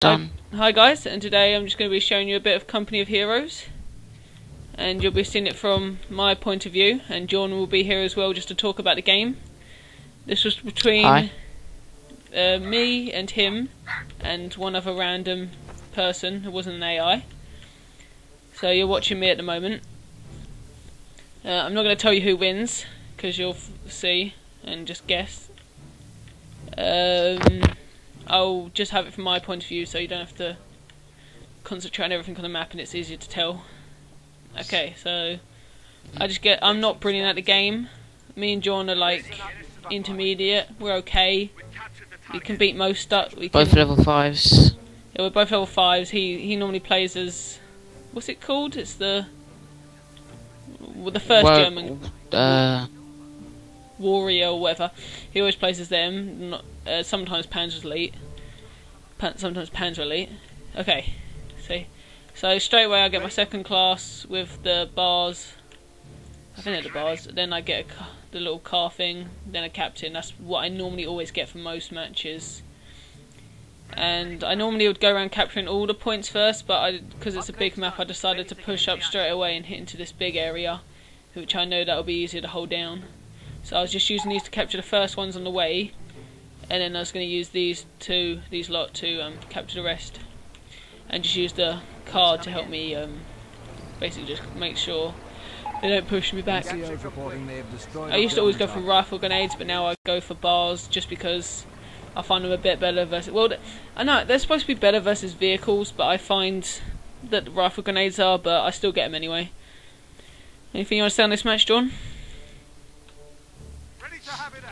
Done. Hi guys, and today I'm just going to be showing you a bit of Company of Heroes, and you'll be seeing it from my point of view, and John will be here as well just to talk about the game. This was between me and him and one other random person who wasn't an AI. So you're watching me at the moment. I'm not going to tell you who wins because you'll see and just guess. I'll just have it from my point of view so you don't have to concentrate on everything on the map and it's easier to tell. Okay, so I'm not brilliant at the game. Me and John are like intermediate. We're okay. We can beat most stuff. Both level 5s. Yeah, we're both level 5s. He normally plays as, what's it called? It's the first German warrior or whatever. He always plays as them. Sometimes Panzer Elite. Sometimes Panzer Elite. Okay, see. So straight away I get my second class with the bars. I think they're the bars. Then I get the little car thing. Then a captain. That's what I normally always get for most matches. And I normally would go around capturing all the points first, but because it's a big map, I decided to push up straight away and hit into this big area, which I know that'll be easier to hold down. So I was just using these to capture the first ones on the way, and then I was going to use these lot to capture the rest, and just use the card to help me basically just make sure they don't push me back. I used to always go for rifle grenades, but now I go for bars just because I find them a bit better versus... Well, I know they're supposed to be better versus vehicles, but I find that the rifle grenades are, but I still get them anyway. Anything you want to say on this match, John?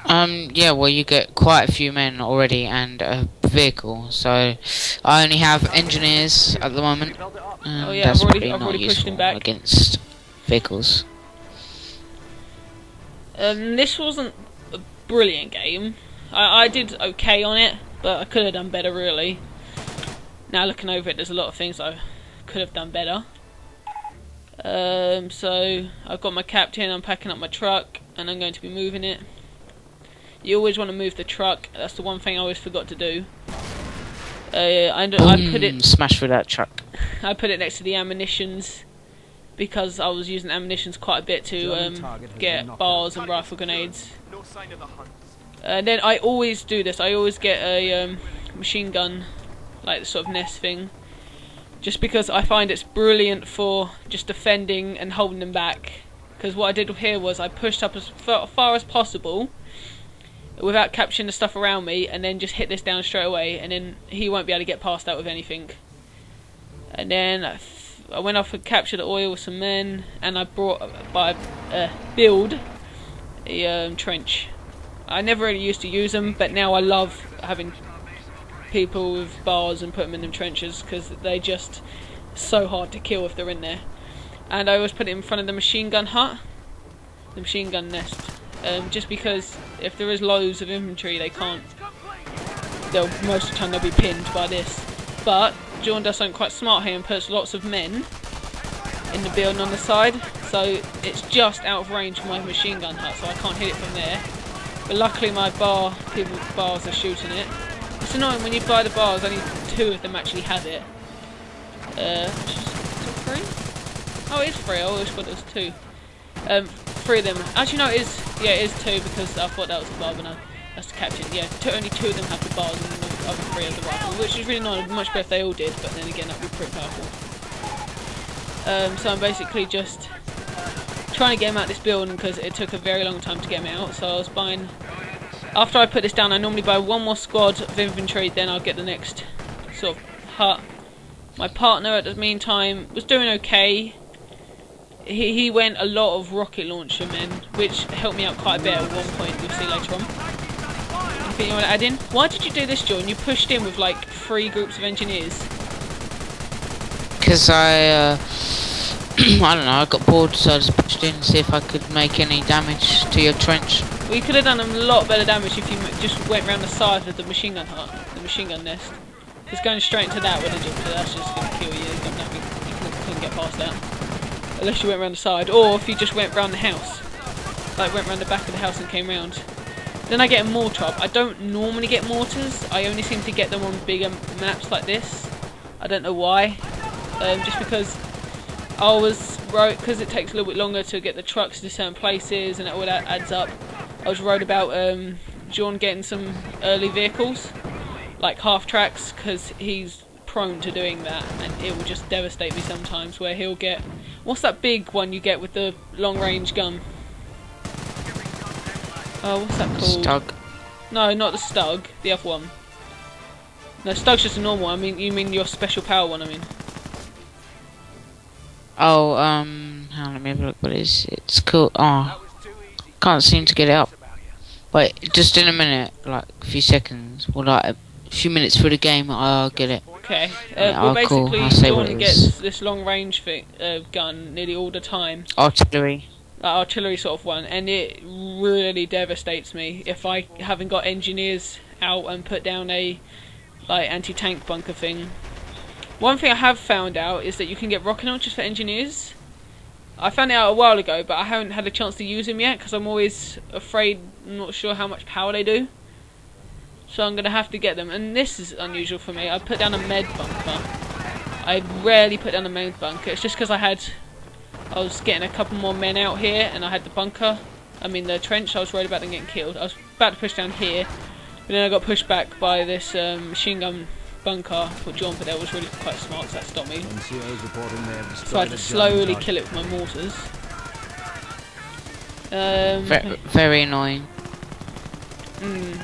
Yeah, well, you get quite a few men already and a vehicle, so I only have engineers at the moment. Oh yeah, that's I've already not pushed useful him back against vehicles. This wasn't a brilliant game. I did okay on it, but I could have done better really. Now looking over it, there's a lot of things I could have done better. So I've got my captain, I'm packing up my truck, and I'm going to be moving it. You always want to move the truck. That's the one thing I always forgot to do. I put it smash through that truck. I put it next to the ammunitions because I was using ammunitions quite a bit to get bars and rifle grenades. And then I always do this. I always get a machine gun, like the sort of nest thing, just because I find it's brilliant for just defending and holding them back. Because what I did here was I pushed up as far as possible without capturing the stuff around me, and then just hit this down straight away, and then he won't be able to get past that with anything. And then I went off and captured the oil with some men, and I built a trench. I never really used to use them, but now I love having people with bars and put them in them trenches because they're just so hard to kill if they're in there. And I always put it in front of the machine gun hut, the machine gun nest. Just because if there is loads of infantry, most of the time they'll be pinned by this. But John does something quite smart here and puts lots of men in the building on the side, so it's just out of range for my machine gun hut, so I can't hit it from there. But luckily my people with bars are shooting it. It's annoying when you buy the bars, only 2 of them actually have it. Is it free? Oh, it is free. I always thought it was 2. 3 of them. Actually, no, it is 2 because I thought that was a bar, but no, that's the captain. Yeah, only 2 of them have the bars and the other 3 have the rifle, which is really not much better if they all did, but then again, that would be pretty powerful. So I'm basically just trying to get him out of this building because it took a very long time to get him out, so I was buying... After I put this down, I normally buy 1 more squad of infantry, then I'll get the next sort of hut. My partner at the meantime was doing okay. He went a lot of rocket launcher men, which helped me out quite a bit at one point, you'll see later on. Anything you want to add in? Why did you do this, John? You pushed in with like 3 groups of engineers. Because I don't know, I got bored, so I just pushed in to see if I could make any damage to your trench. We could have done a lot better damage if you just went around the side of the machine gun hut, the machine gun nest. Because going straight into that would have just, that's just going to kill you. You couldn't get past that. Unless you went around the side, or if you just went round the house. Like went round the back of the house and came round. Then I get a mortar up. I don't normally get mortars. I only seem to get them on bigger maps like this. I don't know why. Just because because it takes a little bit longer to get the trucks to certain places and all that adds up. I was worried about John getting some early vehicles, like half tracks, because he's prone to doing that, and it will just devastate me sometimes. Where he'll get, what's that big one you get with the long range gun? Oh, what's that called? Stug. No, not the Stug. The other one. No, Stug's just a normal one. You mean your special power one? I mean. Oh, hang on, let me have a look. What is it? It's cool. Oh, can't seem to get it up. Wait, just in a minute, like a few seconds, or like a few minutes through the game, I'll get it. Okay. Yeah, well, cool. basically, Dawn gets this long range gun nearly all the time. Artillery. Artillery sort of one, and it really devastates me if I haven't got engineers out and put down a like anti-tank bunker thing. One thing I have found out is that you can get rocket launchers for engineers. I found it out a while ago, but I haven't had a chance to use them yet because I'm always afraid, I'm not sure how much power they do. So I'm going to have to get them, and this is unusual for me. I put down a med bunker. I rarely put down a med bunker. It's just because I was getting a couple more men out here, and I had the bunker, the trench. I was worried about them getting killed. I was about to push down here, but then I got pushed back by this machine gun bunker. What John put there was really quite smart, because that stopped me. So I had to slowly kill it with my mortars. Very annoying.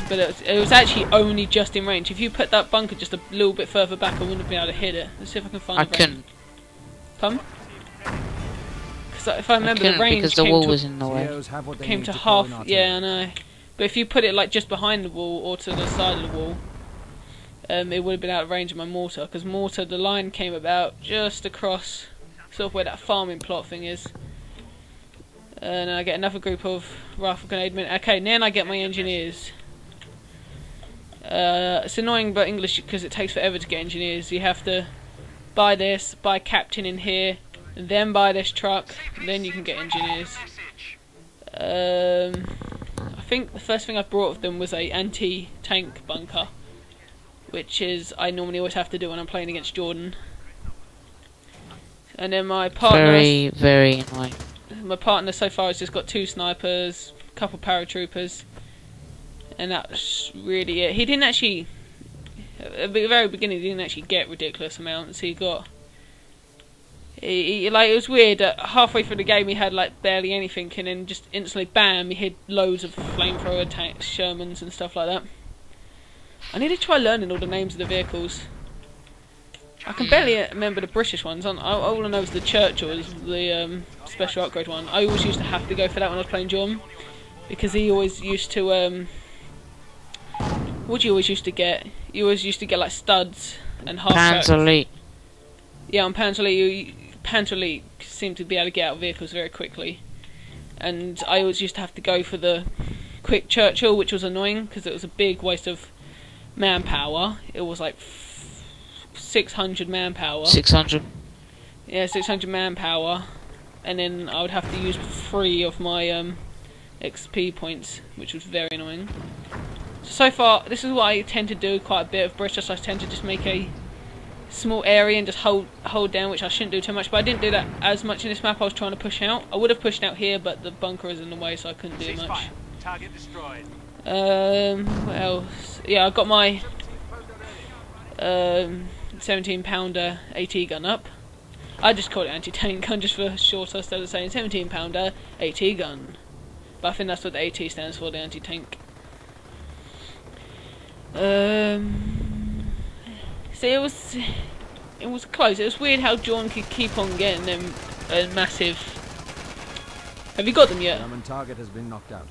But it was actually only just in range. If you put that bunker just a little bit further back, I wouldn't have been able to hit it. Let's see if I can find I the range. couldn't. Pardon? Because if I remember, the range because the wall was in the way. Came to half. Yeah, I know. But if you put it like just behind the wall or to the side of the wall, it would have been out of range of my mortar. Because mortar, the line came about just across, sort of where that farming plot thing is. And I get another group of rifle grenade men. Okay, then I get my engineers. It's annoying but English because it takes forever to get engineers. You have to buy this, buy captain in here, and then buy this truck, and then you can get engineers. I think the first thing I brought with them was a anti-tank bunker, which is I normally always have to do when I'm playing against Jordan. And then my partner, very annoying. My partner so far has just got 2 snipers, a couple paratroopers, and that's really it. He didn't actually, at the very beginning, he didn't actually get ridiculous amounts. He got, like, it was weird. Halfway through the game, he had like barely anything, and then just instantly, bam, he hit loads of flamethrower tanks, Shermans, and stuff like that. I need to try learning all the names of the vehicles. I can barely remember the British ones. All I know is the Churchill is the special upgrade one. I always used to have to go for that when I was playing John, because he always used to. What do you always used to get? You always used to get like studs and half tracks. Panzer Elite. Yeah, on Panzer Elite, Panzer Elite seemed to be able to get out of vehicles very quickly, and I always used to have to go for the quick Churchill, which was annoying because it was a big waste of manpower. It was like 600 manpower. 600. Yeah, 600 manpower, and then I would have to use 3 of my XP points, which was very annoying. So far, this is what I tend to do quite a bit of British. I tend to just make a small area and just hold down, which I shouldn't do too much, but I didn't do that as much in this map. I was trying to push out. I would have pushed out here, but the bunker is in the way, so I couldn't do much. Target destroyed. What else? Yeah, I got my 17-pounder AT gun up. I just call it anti-tank gun just for shorter, instead of saying 17-pounder AT gun. But I think that's what the AT stands for, the anti-tank. So it was close. It was weird how John could keep on getting them massive. Have you got them yet? German target has been knocked out.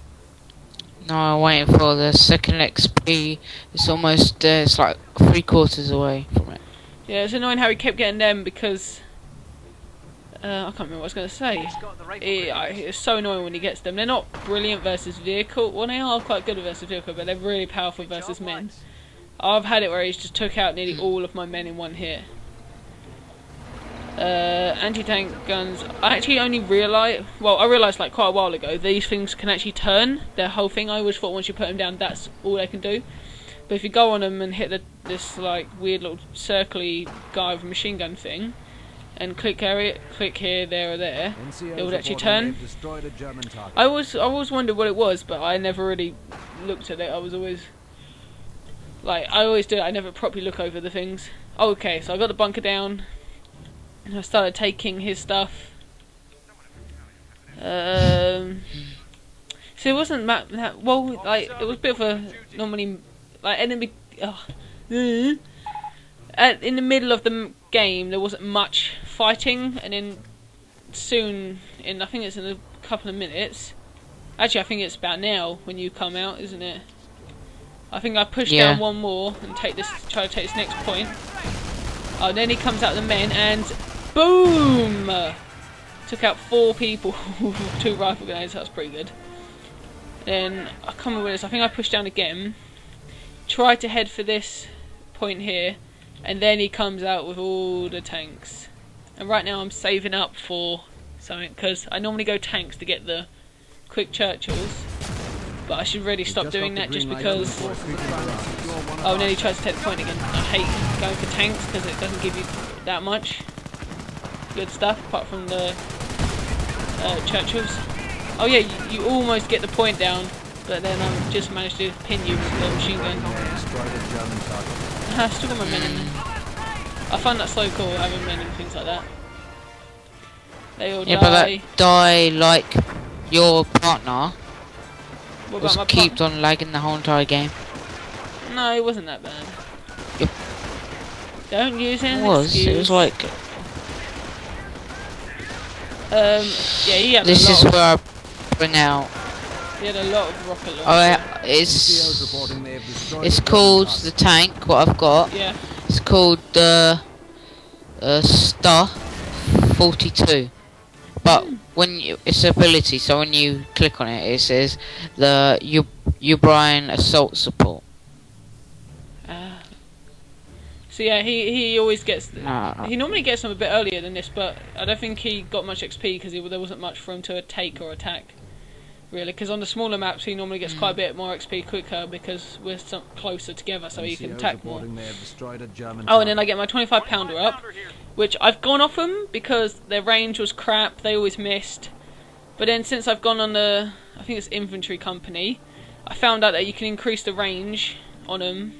No, I'm waiting for the second XP. It's almost there. It's like 3/4 away from it. Yeah, it's annoying how he kept getting them because I can't remember what I was going to say. It's so annoying when he gets them. They're not brilliant versus vehicle. Well, they are quite good versus vehicle, but they're really powerful versus men. I've had it where he's just took out nearly all of my men in one hit. Anti-tank guns. I actually only realised, well, I realised like quite a while ago, these things can actually turn their whole thing. I always thought once you put them down, that's all they can do. But if you go on them and hit this like weird little circly guy with a machine gun thing, and click here, there, or there, it would actually turn. I always wondered what it was, but I never really looked at it. I always do it. I never properly look over the things. Oh, okay, so I got the bunker down. And I started taking his stuff. So it wasn't that well. Like it was a bit of a normally like enemy. In the middle of the game, there wasn't much fighting, and then soon, I think it's in a couple of minutes. Actually, I think it's about now when you come out, isn't it? I think I pushed down one more and try to take this next point. Oh, and then he comes out the men and. Boom! Took out 4 people with 2 rifle grenades. That's pretty good. Then I can't remember where it is. I think I pushed down again. Tried to head for this point here, and then he comes out with all the tanks. And right now I'm saving up for something because I normally go tanks to get the quick Churchills, but I should really stop doing that just because. Oh, and then he tries to take the point again. I hate going for tanks because it doesn't give you that much good stuff apart from the Churchills. Oh yeah, you almost get the point down, but then I just managed to pin you with the machine gun. I still got my men in there. I find that so cool, having men and things like that. They all die. But that die like your partner What was about my kept on lagging the whole entire game. No, it wasn't that bad. Yep. Don't use it. It was like. Yeah, he had This a lot is of, where I bring out. he had a lot of rocket launchers. Oh, yeah, it's called the tank. What I've got. Yeah. It's called the Star 42. But when it's ability, so when you click on it, it says the O'Brien Assault Support. So yeah, he always gets. Nah. He normally gets them a bit earlier than this, but I don't think he got much XP because there wasn't much for him to take or attack. Really, because on the smaller maps he normally gets quite a bit more XP quicker because we're closer together, so he can attack more. Oh, and then I get my 25 pounder up, which I've gone off them because their range was crap. They always missed. But then since I've gone on the, I think it's infantry company, I found out that you can increase the range on them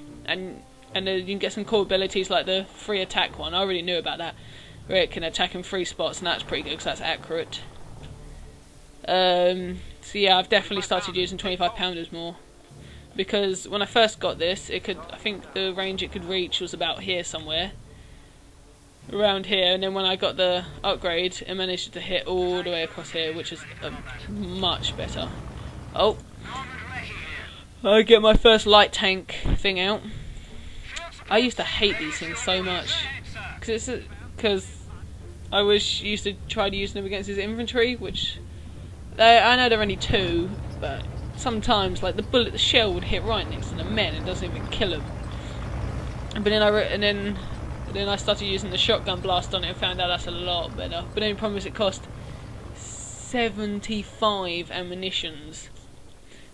and you can get some cool abilities like the free attack one. I already knew about that, where it can attack in 3 spots, and that's pretty good because that's accurate. So yeah, I've definitely started using 25 pounders more because when I first got this, I think the range it could reach was about here somewhere, around here, and then when I got the upgrade, it managed to hit all the way across here, which is much better. Oh, I get my first light tank thing out. I used to hate these things so much because I was used to try to use them against his infantry, which I know they're only 2, but sometimes like the shell would hit right next to the men and doesn't even kill them. But then I started using the shotgun blast on it and found out that's a lot better. But the only problem is it cost 75 ammunitions,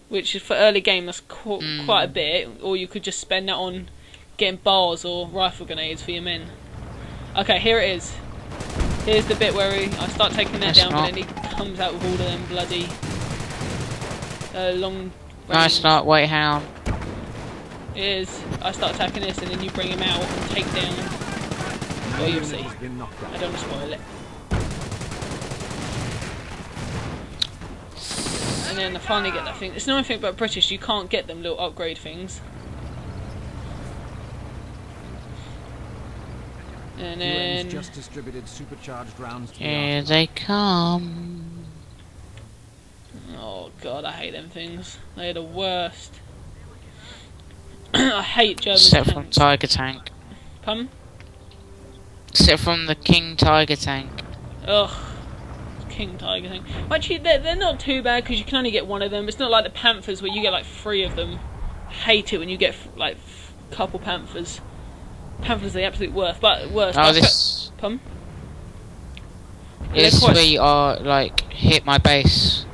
which is for early game that's quite a bit. Or you could just spend that on getting bars or rifle grenades for your men. Okay, here it is. Here's the bit where I start taking that down, but then he comes out with all of them bloody long range. Nice not, wait, hang on. It is. I start attacking this and then you bring him out and take down. Well, you'll see. I don't want to spoil it. And then I finally get that thing. It's another thing about British, you can't get them little upgrade things. And then just distributed supercharged rounds to Here they come. oh god, I hate them things. They're the worst. I hate German Except tanks. from Tiger Tank. Pardon? Except from the King Tiger Tank. Ugh. King Tiger thing. Actually, they're not too bad because you can only get one of them. It's not like the Panthers where you get like 3 of them. I hate it when you get like a couple Panthers. Panthers are the absolute worst. But worst. Oh, this. Pardon? They're This is quite- where you are, like, hit my base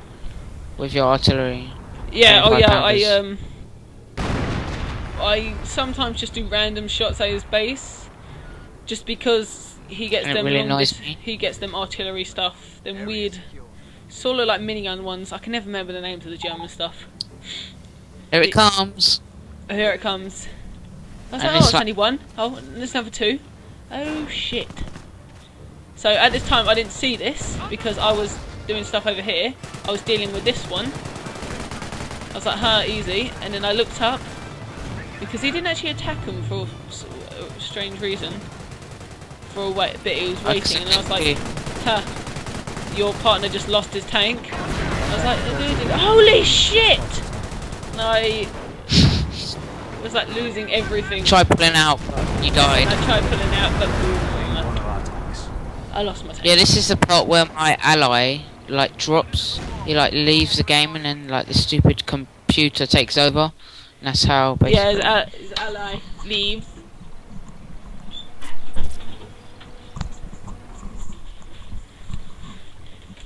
with your artillery. Yeah, oh 25 yeah, pounders. I sometimes just do random shots at his base, just because he gets And it them really long annoys dis- me. he gets them artillery stuff, them weird, sort of like minigun ones. I can never remember the names of the German stuff. Here it comes. Oh, here it comes. I was And like, oh, it's it's like- only one. Oh, and there's another two. Oh shit. So at this time I didn't see this because I was doing stuff over here. I was dealing with this one. I was like, huh, easy. And then I looked up because he didn't actually attack him for a strange reason. For a bit he was waiting, and I was like, huh, your partner just lost his tank. I was like, dude, holy shit! And I was like losing everything. Try pulling out, but you died. I tried pulling out, but boom, One of our tanks. I lost my tank. Yeah, this is the part where my ally, like, drops. He, like, leaves the game and then, like, the stupid computer takes over. And that's how, basically... Yeah, his ally leaves.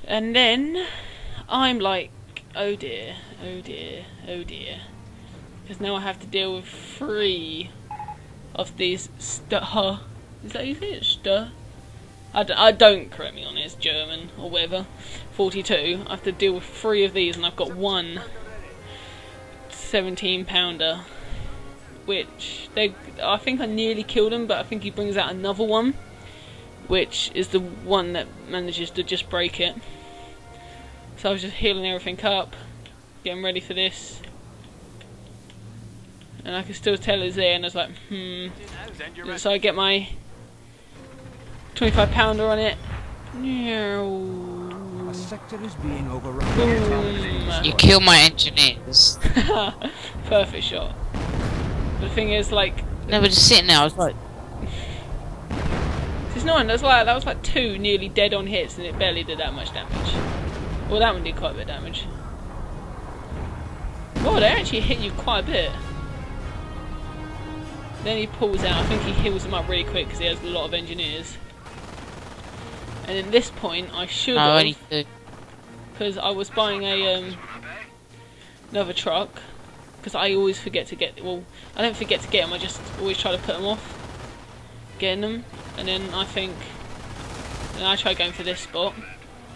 And then I'm like, oh dear, oh dear, oh dear. Because now I have to deal with 3 of these Is that how you say it? I don't, correct me on it, it's German or whatever. 42. I have to deal with 3 of these, and I've got one 17-pounder, which I think I nearly killed him, but I think he brings out another one, which is the one that manages to just break it. So I was just healing everything up, getting ready for this, and I could still tell it's there, and I was like, So I get my 25-pounder on it. A sector is being overrun. Boom. You kill my engineers. Perfect shot. But the thing is, like, No, but just sitting there, I was like... it's not. That was like 2 nearly dead on hits, and it barely did that much damage. Well, that one did quite a bit of damage. Oh, they actually hit you quite a bit. Then he pulls out. I think he heals them up really quick because he has a lot of engineers. And at this point, I should No, have, only 2. because I was buying a another truck. Because I always forget to get. Well, I don't forget to get them. I just always try to put them off getting them. And then I think, and I try going for this spot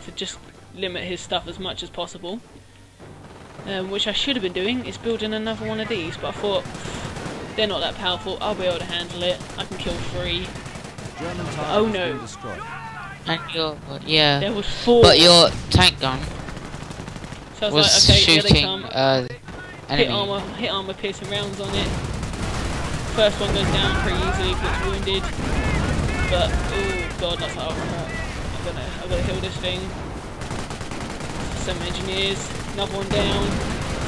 to just limit his stuff as much as possible. Which I should have been doing is building another one of these, but I thought they're not that powerful. I'll be able to handle it. I can kill 3. German target Oh, has no. been destroyed. And your... Yeah. There was 4. But your tank gun So I was, was like, okay, here they shooting, come. enemy. Hit armor piercing rounds on it. First one goes down pretty easily, gets wounded. But oh god, that's how I've got to heal this thing. Some engineers, another one down.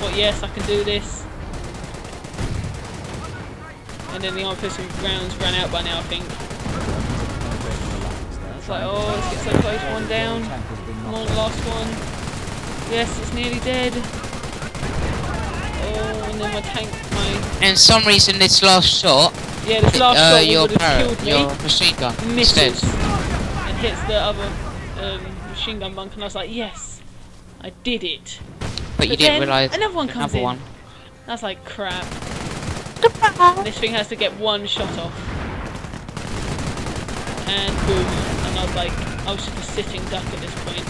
Thought yes, I can do this. And then the armor piercing rounds ran out by now, I think. It's like, oh, let's get so close. One down. Come on, last one. Yes, it's nearly dead. Oh, and then my tank, And for some reason, this last shot, yeah, this last shot your would have parrot, killed me. your machine gun, Misses instead. and hits the other machine gun bunker, and I was like, yes, I did it. But you But didn't then realise another one comes another in. one. I was like, crap. This thing has to get one shot off. And boom. And I was like, I was just a sitting duck at this point.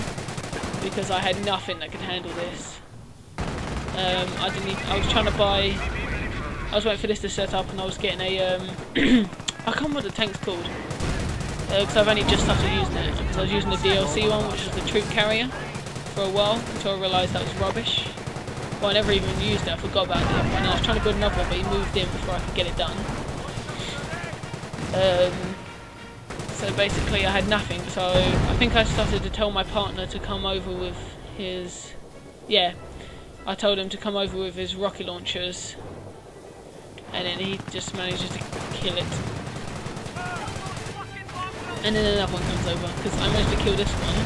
Because I had nothing that could handle this. I was trying to buy... I was waiting for this to set up, and I was getting a... I can't remember what the tank's called. Because I've only just started using it. Because I was using the DLC one, which was the troop carrier, for a while, until I realised that was rubbish. Well, I never even used it, I forgot about it. And I was trying to build another one, but he moved in before I could get it done. So basically I had nothing, so I think I started to tell my partner to come over with his... Yeah, I told him to come over with his rocket launchers. And then he just manages to kill it. And then another one comes over, because I managed to kill this one.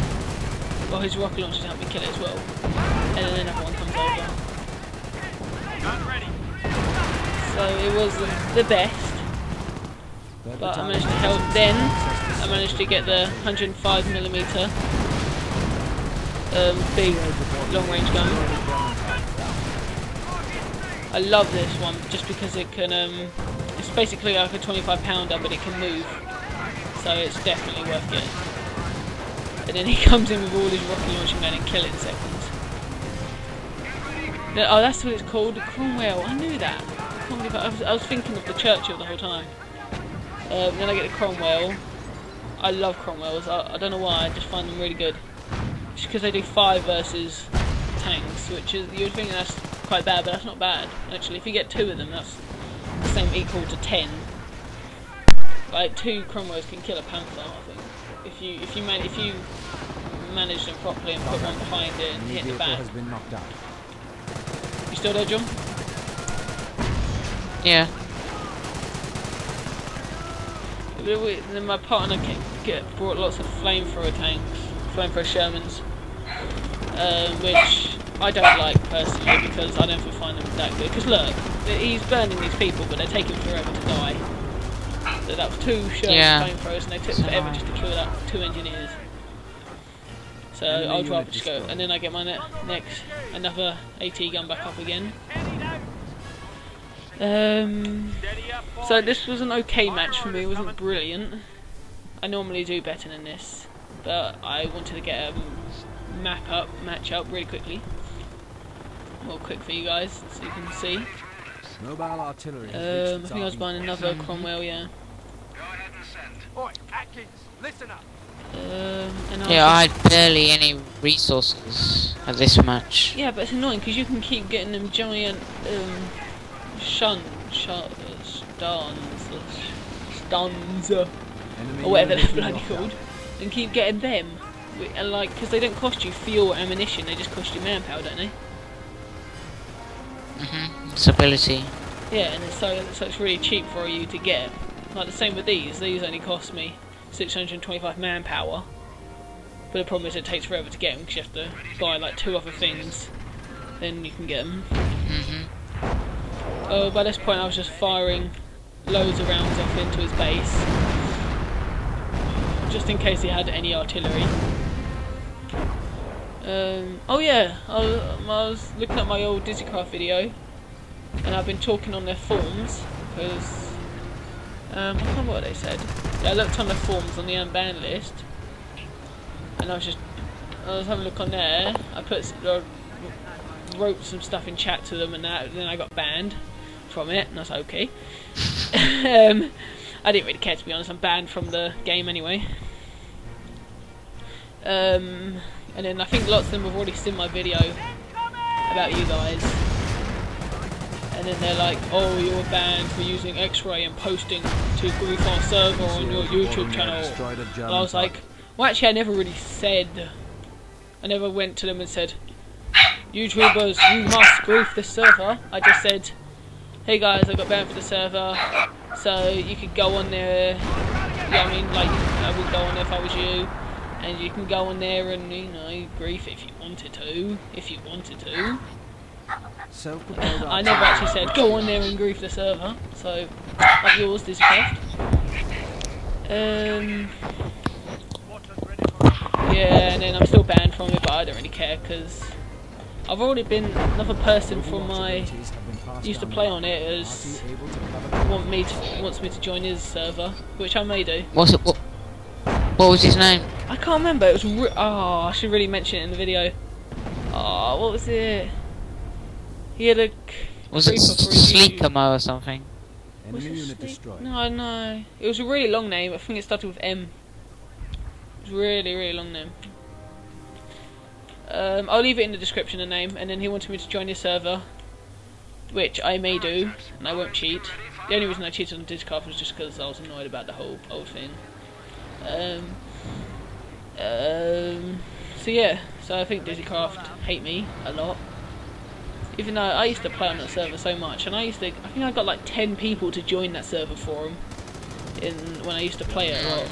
Well, his rocket launchers helped me kill it as well. And then another one comes over. So it wasn't the best, but I managed to help. Then I managed to get the 105mm big long-range gun. I love this one just because it can. It's basically like a 25-pounder, but it can move, so it's definitely worth getting. And then he comes in with all his rocket launching men and kill it in seconds. Oh, that's what it's called, the Cromwell. I knew that. I was thinking of the Churchill the whole time. Then I get the Cromwell. I love Cromwells. I don't know why. I just find them really good. It's because they do 5 versus tanks, which is, you would think that's quite bad, but that's not bad. Actually, if you get 2 of them, that's the same equal to 10. Like 2 Cromwells can kill a Panther, I think. If you manage them properly and put one behind it and hit the back. Has been knocked out. You still there, John? Yeah. Then my partner brought lots of flamethrower tanks, flamethrower Shermans, which I don't like personally because I don't find them that good. Because look, he's burning these people, but they're taking forever to die. So that was 2 Sherman flamethrowers, and they took forever just to kill that 2 engineers. So I'd rather just go, and then I get my next another AT gun back up again. So this was an okay match for me. It wasn't brilliant. I normally do better than this, but I wanted to get a match up really quickly. More quick for you guys, so you can see. Mobile artillery. I think I was buying another Cromwell, yeah. Yeah, I had barely any resources at this match. Yeah, but it's annoying because you can keep getting them giant stuns, or whatever they're bloody called, and keep getting them. And like, because they don't cost you fuel or ammunition, they just cost you manpower, don't they? It's ability. Yeah, and so it's really cheap for you to get. Like the same with these. These only cost me 625 manpower. But the problem is it takes forever to get them because you have to buy like 2 other things. Then you can get them. Oh, by this point I was just firing loads of rounds off into his base, just in case he had any artillery. Oh yeah, I was looking at my old Dizzycraft video, and I've been talking on their forums, because I can't remember what they said. Yeah, I looked on the forums on the unbanned list, and I was having a look on there. I wrote some stuff in chat to them and that, then I got banned from it, and I was like, okay. I didn't really care, to be honest. I'm banned from the game anyway. And then I think lots of them have already seen my video about you guys, and then they're like, oh, you're banned for using X-ray and posting to Grief our server on your YouTube channel. And I was like, well, actually I never really said, I never went to them and said, YouTubers, you must grief this server. I just said, hey guys, I got banned for the server, so you could go on there. Yeah, I mean, like, I would go on there if I was you, and you can go on there and, you know, grief if you wanted to. I never actually said go on there and grief the server, so like yours, Dizzycraft. Yeah, and then I'm still banned from it, but I don't really care because I've already been, another person from my used to play on it as wants me to join his server, which I may do. What was his name? I can't remember. It was I should really mention it in the video. Oh, what was it? He had a was it Sleekamo or something? Enemy unit destroyed. No. It was a really long name. I think it started with M. It was really, really long name. I'll leave it in the description, the name, and then he wanted me to join his server, which I may do, and I won't cheat. The only reason I cheated on Dizzycraft was just because I was annoyed about the whole old thing. So yeah, so I think Dizzycraft hate me a lot. Even though I used to play on that server so much, and I think I got like 10 people to join that server for him when I used to play it a lot.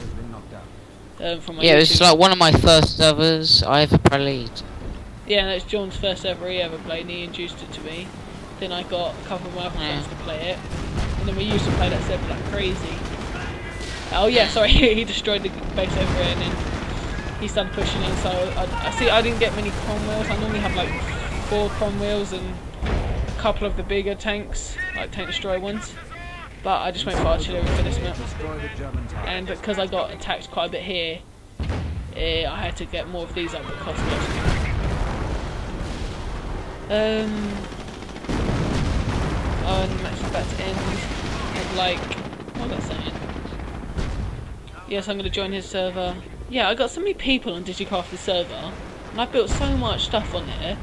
From my yeah, YouTube. it was like one of my first servers I ever played. Yeah, and it's John's first server he ever played, and he introduced it to me. Then I got a couple of my other friends to play it, and then we used to play that server like crazy. Oh yeah, sorry, he destroyed the base over here, and then he started pushing in. So I see, I didn't get many Cromwells. I normally have like 4 Cromwells and a couple of the bigger tanks, like tank destroyer ones. But I just went for artillery for this map, Destroy the German target. and because I got attacked quite a bit here, I had to get more of these up that cost less. Oh, and the match is about to end. And like, what was I saying? Yes, I'm going to join his server. Yeah, I got so many people on Digicraft's server, and I built so much stuff on there,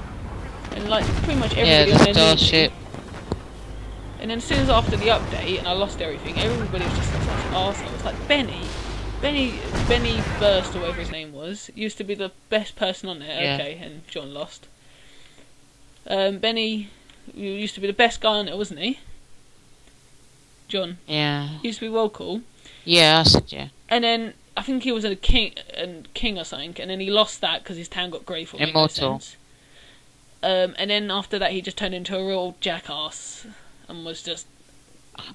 and like pretty much everybody Yeah, on the there knew me. starship. And then as soon as after the update, and I lost everything, everybody was just such arseholes. Like Benny Burst or whatever his name was, used to be the best person on there. Yeah. Okay, and John lost. Benny used to be the best guy on it, wasn't he? John. Yeah. He used to be well cool. Yeah, I said yeah. And then I think he was a king or something, and then he lost that because his town got grey for it. Immortal. And then after that, he just turned into a real jackass and was just.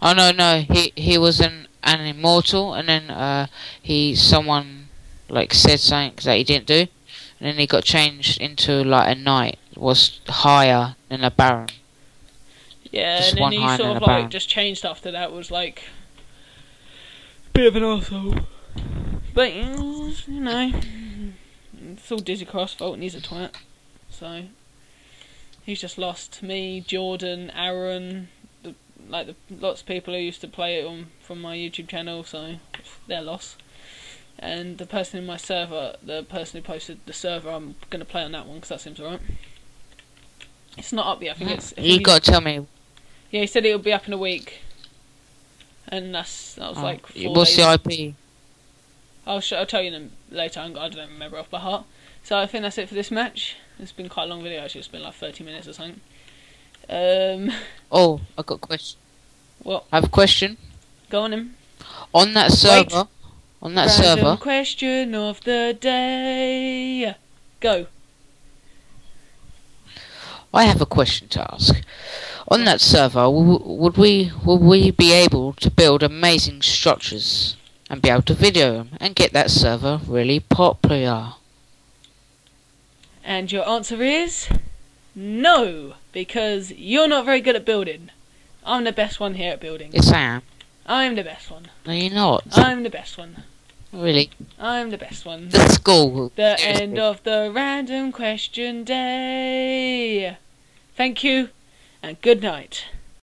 Oh no, he was an immortal, and then someone like said something that he didn't do, and then he got changed into like a knight, was higher than a baron. Yeah, Just and then one he higher sort than of a like baron. just changed after that. Was like bit of an arsehole. But you know, it's all Digicraft's fault, and he's a twat. So he's just lost. Me, Jordan, Aaron, lots of people who used to play it from my YouTube channel. So their loss. And the person in my server, the person who posted the server, I'm gonna play on that one because that seems alright. It's not up yet. I think it's. You got to tell me. Yeah, he said it'll be up in a week, and that was like 4 What's days. the IP? I'll tell you them later. I don't remember off by heart. So I think that's it for this match. It's been quite a long video. Actually, it's been like 30 minutes or something. Oh, I got a question. What? I have a question. Go on in. On that server. On that Random server. question of the day. Go. I have a question to ask. On that server, would we be able to build amazing structures and be able to video them and get that server really popular? And your answer is no, because you're not very good at building. I'm the best one here at building. Yes, I am. I'm the best one. No, you're not. I'm the best one. Really? I'm the best one. The school. The Seriously. end of the random question day. Thank you, and good night.